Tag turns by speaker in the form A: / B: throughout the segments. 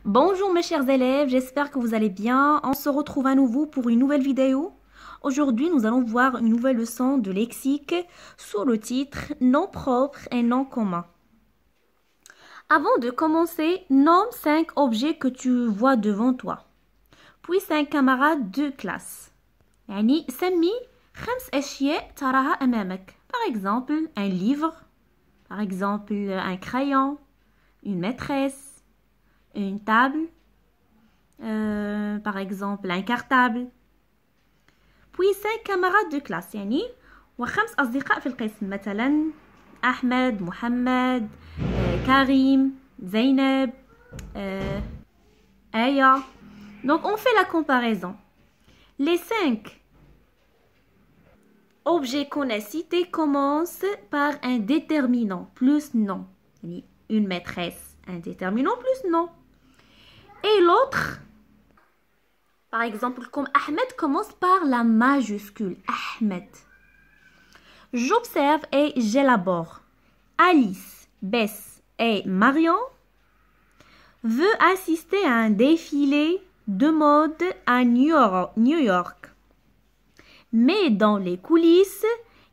A: Bonjour mes chers élèves, j'espère que vous allez bien. On se retrouve à nouveau pour une nouvelle vidéo. Aujourd'hui, nous allons voir une nouvelle leçon de lexique sous le titre Noms propres et noms communs. Avant de commencer, nomme 5 objets que tu vois devant toi. Puis 5 camarades de classe. يعني سمي 5 أشياء تراها أمامك. Par exemple, un livre, par exemple, un crayon, une maîtresse, une table, par exemple, un cartable. Puis 5 camarades de classe يعني وخمس أصدقاء في القسم مثلا أحمد محمد كريم زينب آية. Donc on fait la comparaison. Les 5 objets qu'on a cités commencent par un déterminant plus nom. Une maîtresse, un déterminant plus nom. Et l'autre, par exemple, comme Ahmed commence par la majuscule. Ahmed. J'observe et j'élabore. Alice, Bess et Marion veut assister à un défilé de mode à New York. Mais dans les coulisses,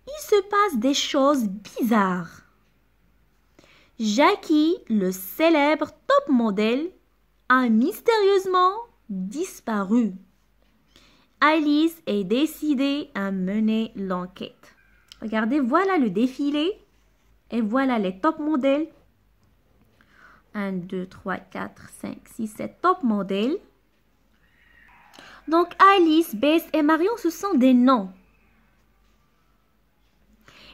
A: il se passe des choses bizarres. Jackie, le célèbre top modèle, a mystérieusement disparu. Alice est décidée à mener l'enquête. Regardez, voilà le défilé et voilà les top modèles. 1, 2, 3, 4, 5, 6, 7 top modèles. Donc Alice, Bess et Marion, ce sont des noms.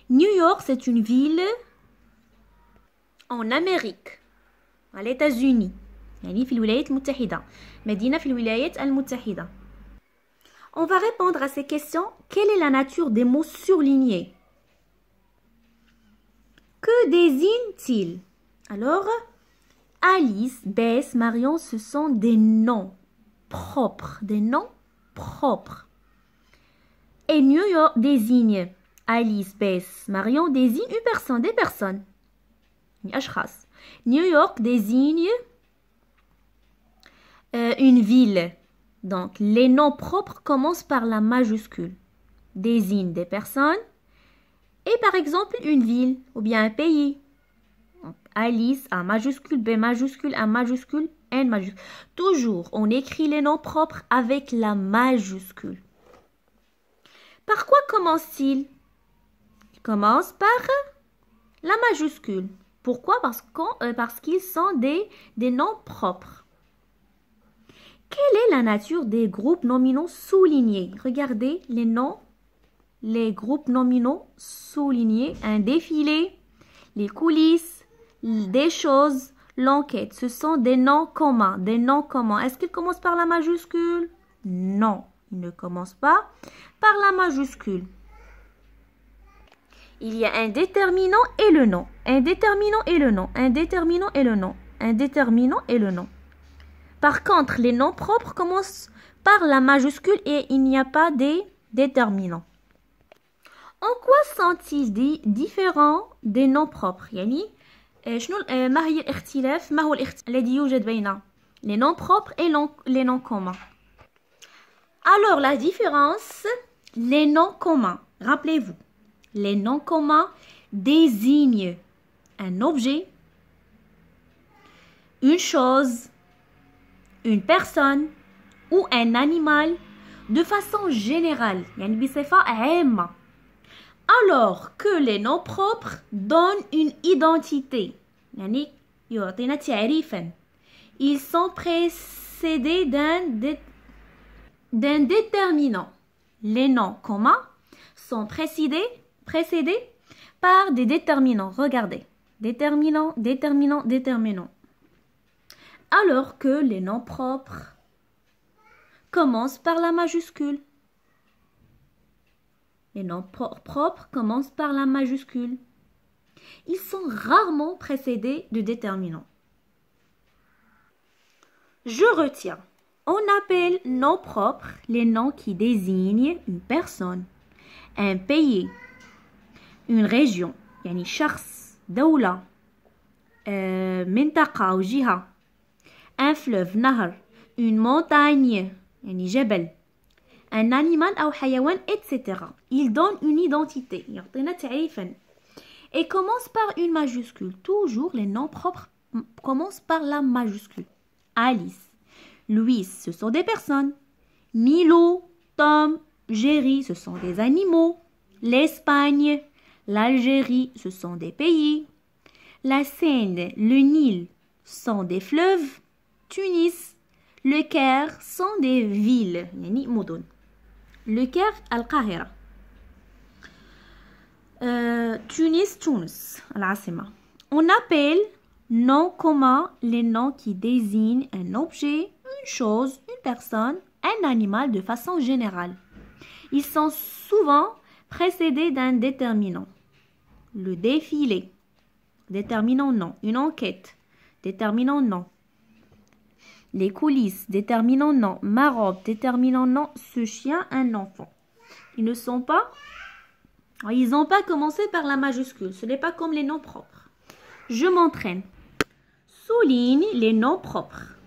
A: New York, c'est une ville en Amérique, à les États-Unis. يعني في الولايات المتحدة. مدينة في الولايات المتحدة. On va répondre à ces questions. Quelle est la nature des mots surlignés? Que désigne-t-il? Alors, Alice, Bess, Marion, ce sont des noms propres. Des noms propres. Et New York désigne Alice, Bess, Marion désigne une personne, des personnes. أشخاص. New York désigne une ville. Donc, les noms propres commencent par la majuscule. Désignent des personnes. Et par exemple, une ville ou bien un pays. Donc, Alice, A majuscule, B majuscule, A majuscule, N majuscule. Toujours, on écrit les noms propres avec la majuscule. Par quoi commence-t-il? Il commence par la majuscule. Pourquoi? Parce qu'ils sont des noms propres. Quelle est la nature des groupes nominaux soulignés? Regardez les noms, les groupes nominaux soulignés. Un défilé, les coulisses, des choses, l'enquête. Ce sont des noms communs. Des noms communs. Est-ce qu'ils commencent par la majuscule? Non, ils ne commencent pas par la majuscule. Il y a un déterminant et le nom. Un déterminant et le nom. Un déterminant et le nom. Un déterminant et le nom. Par contre, les noms propres commencent par la majuscule et il n'y a pas des déterminants. En quoi sont-ils différents des noms propres? يعني شنو ما هي الاختلاف ما هو الاختلاف الذي يوجد بين les noms propres et les noms communs? Alors la différence, les noms communs. Rappelez-vous, les noms communs désignent un objet, une chose, une personne ou un animal de façon générale. يعني بصفة عامة. Alors que les noms propres donnent une identité. يعني يعطينا تعريفا. Ils sont précédés d'un déterminant. Les noms communs sont précédés par des déterminants. Regardez. Déterminant, déterminant, déterminant. Alors que les noms propres commencent par la majuscule. Les noms propres commencent par la majuscule. Ils sont rarement précédés de déterminants. Je retiens. On appelle noms propres les noms qui désignent une personne, un pays, une région, يعني شخص, دولة, منطقة أو جهة. un fleuve نهر, une montagne يعني جبل, un animal أو حيوان, etc. Il donne une identité, يعطينا تعريفا. Et commence par une majuscule. Toujours les noms propres commencent par la majuscule. Alice, Louis, ce sont des personnes. Milo, Tom, Jerry, ce sont des animaux. L'Espagne, l'Algérie, ce sont des pays. La Seine, le Nil, sont des fleuves. Tunis, le Caire, sont des villes. يعني مدن. Le Caire, القاهرة. Tunis, Tunis, العاصمة. On appelle noms communs les noms qui désignent un objet, une chose, une personne, un animal de façon générale. Ils sont souvent précédés d'un déterminant. Le défilé, déterminant nom. Une enquête, déterminant nom. Les coulisses, déterminant nom. Ma robe, déterminant nom. Ce chien, un enfant. Ils n'ont pas commencé par la majuscule. Ce n'est pas comme les noms propres. Je m'entraîne. Souligne les noms propres.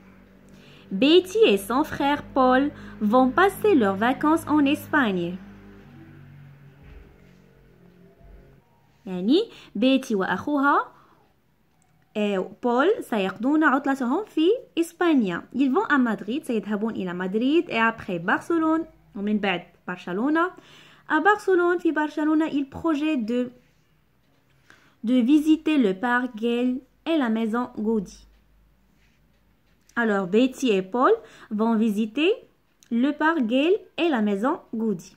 A: Betty et son frère Paul vont passer leurs vacances en Espagne. يعني بيتي وأخوها بول سيقضون عطلتهم في إسبانيا. Ils vont à Madrid. سيذهبون إلى مدريد et après Barcelone ومن بعد برشلونة. À Barcelone, في برشلونة, ils projettent de visiter le parc Güell et la maison Gaudí. Alors, Betty et Paul vont visiter le parc Güell et la maison Gaudí.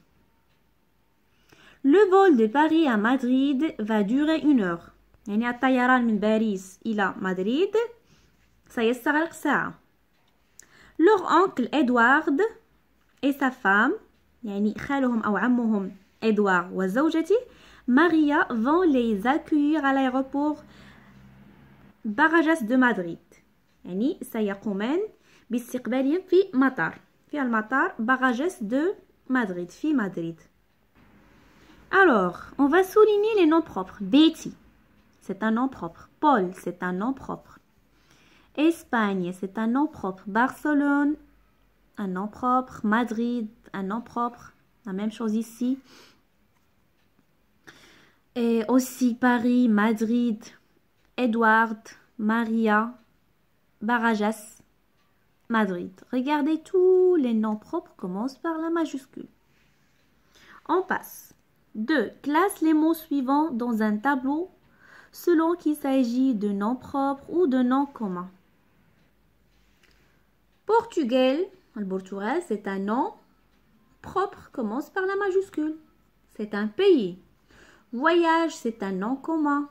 A: Le vol de Paris à Madrid va durer 1 heure. يعني الطيران من باريس إلى مدريد سيستغرق ساعة. Leur oncle Edward et sa femme, يعني خالهم أو عمهم إدوار وزوجته ماريا vont les accueillir à l'aéroport Barajas de Madrid. يعني سيقومان باستقبالهم في المطار Barajas de Madrid في مدريد. Alors, on va souligner les noms propres. Betty, c'est un nom propre. Paul, c'est un nom propre. Espagne, c'est un nom propre. Barcelone, un nom propre. Madrid, un nom propre. La même chose ici. Et aussi Paris, Madrid, Edward, Maria, Barajas, Madrid. Regardez, tous les noms propres commencent par la majuscule. On passe. 2. Classe les mots suivants dans un tableau selon qu'il s'agit de noms propres ou de noms communs. Portugal, le Portugal, c'est un nom propre, commence par la majuscule. C'est un pays. Voyage, c'est un nom commun.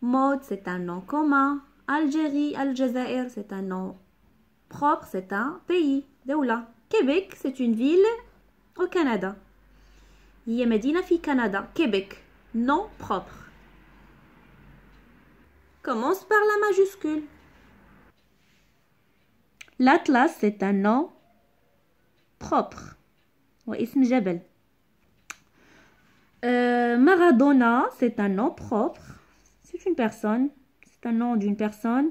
A: Mode, c'est un nom commun. Algérie, Al-Jazair, c'est un nom propre, c'est un pays. Doula. Québec, c'est une ville au Canada. هي مدينة في كندا. Québec, nom propre. Commence par la majuscule. L'Atlas, c'est un nom propre. واسم جبل. Maradona, c'est un nom propre. C'est une personne. C'est un nom d'une personne.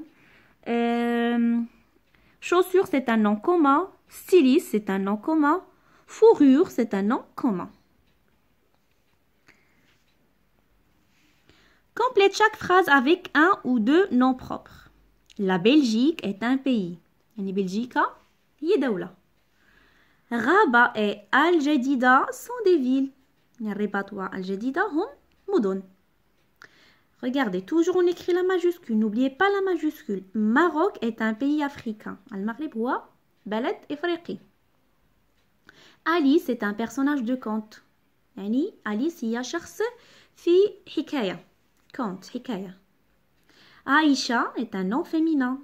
A: Chaussure, c'est un nom commun. Styliste, c'est un nom commun. Fourrure, c'est un nom commun. Complète chaque phrase avec un ou deux noms propres. La Belgique est un pays. يعني بلجيكا هي دولة. Rabat et Al-Jadida sont des villes. Rabat et Al-Jadida هم مدن. Regardez, toujours on écrit la majuscule. N'oubliez pas la majuscule. Maroc est un pays africain. المغرب هو بلد إفريقي. Alice est un personnage de conte. يعني Alice هي شخص في حكاية. Conte, حكاية. Aïcha est un nom féminin.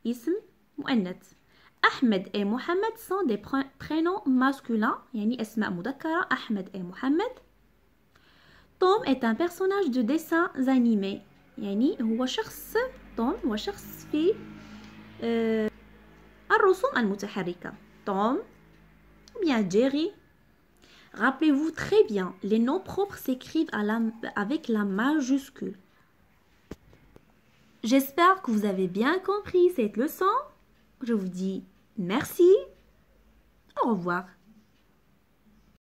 A: اسم مؤنث. Ahmed et Mohamed sont des prénoms masculins. يعني أسماء مذكرة. Ahmed et Mohamed. Tom est un personnage de dessins animés. يعني هو شخص توم هو شخص في الرسوم المتحركة. Tom ou bien Jerry. Rappelez-vous très bien, les noms propres s'écrivent avec la majuscule. J'espère que vous avez bien compris cette leçon. je vous dis merci, au revoir.